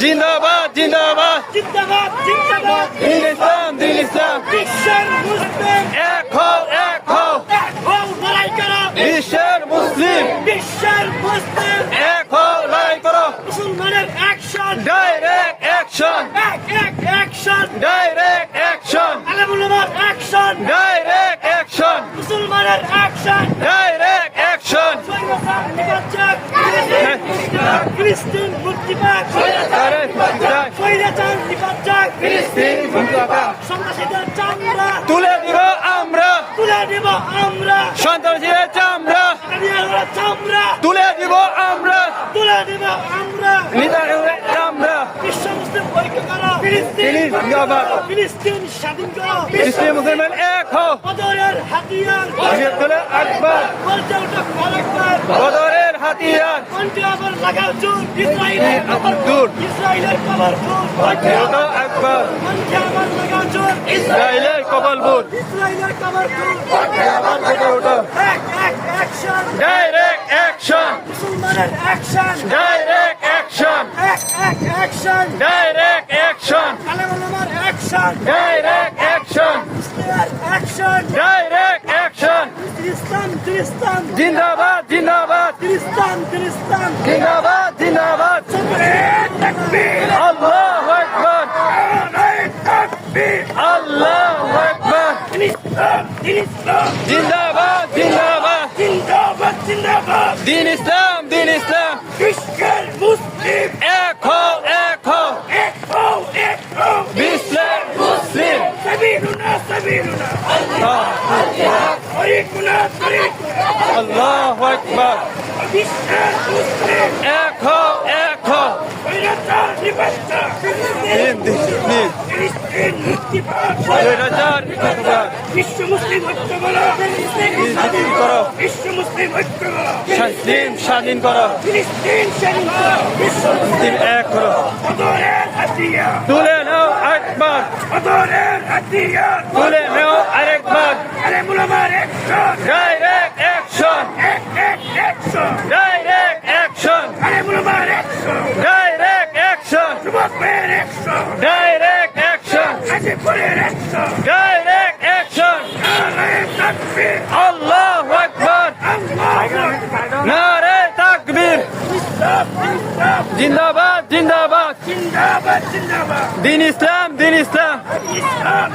জিন্দাবাদ জিন্দাবাদ জিন্দাবাদ জিন্দাবাদ দিন ইসলাম বিশ্বের মুসলিম এক হও এক হও এক হও লড়াই করো বিশ্বের মুসলিম বিশ্বের মুসলিম এক হও লড়াই করো মুসলমানের action direct action action direct action আলেমুলামার অ্যাকশন ডাইরেক্ট অ্যাকশন মুসলমানের অ্যাকশন ডাইরেক্ট অ্যাকশন স্বৈরাচার নিপাত ফিলিস্তিন মুক্তি পাক স্বৈরাচার নিপাত ফিলিস্তিন জিন্দাবাদ সন্ত্রাসীদের চামড়া তুলে দিব আমরা তুলে দিব আমরা সন্ত্রাসীদের চামড়া চামড়া তুলে দিব আমরা তুলে দিব আমরা নিদারুদের চামড়া বিশ্ব মুসলিম ঐক্য করো ফিলিস্তিন জিন্দাবাদ ফিলিস্তিন স্বাধীন করো ফিলিস্তিন মুসলমান এক হও বদরের হাতিয়ার বদরের আকবার বলতে ওটা আরেকবার বদরের হাতিয়ার মনকে আবার লাগাও জোর ইসরায়েলের আবার দূর ইসরায়েলের কবর জোর ওটা আকবার মনকে আবার লাগাও জোর ইসরায়েলের কবলপুর ইসরায়েলের কবর জোর আবার থেকে ওটা অ্যাকশন ডাইরেক্ট অ্যাকশন মুসলমানের action direct action action direct action আলেমুলামার action direct action action direct action ফিলিস্তিন জিন্দাবাদ জিন্দাবাদ ফিলিস্তিন জিন্দাবাদ জিন্দাবাদ আল্লাহু আকবার আল্লাহু আকবার জিন্দাবাদ জিন্দাবাদ দিন ইসলাম বিশ্বের মুসলিম এক হও এক হও বিশ্বের মুসলিম আল্লাহু আকবার বিশ্বের মুসলিম এক হও এক হও ফিলিস্তিন মুক্তি পাক স্বৈরাচার আকবার বিশ্ব মুসলিম ঐক্য করো স্বাধীন করো বিশ্ব মুসলিম ঐক্য করো স্বাধীন করো ফিলিস্তিন স্বাধীন করো বিশ্ব মুসলিম এক করো বদরের হাতিয়ার তুলে নাও একবার বদরের হাতিয়ার তুলে নাও আরেকবার আলেমুলামার action direct action action direct action আলেমুলামার অ্যাকশন ডাইরেক্ট অ্যাকশন যুবকের অ্যাকশন ডাইরেক্ট অ্যাকশন গাজীপুরের অ্যাকশন ডাইরেক্ট অ্যাকশন নারায়ে তাকবীর আল্লাহু আকবার আল্লাহু আকবার নারে তাকবীর ইসলাম জিন্দাবাদ জিন্দাবাদ জিন্দাবাদ জিন্দাবাদ দিন ইসলাম ইসলাম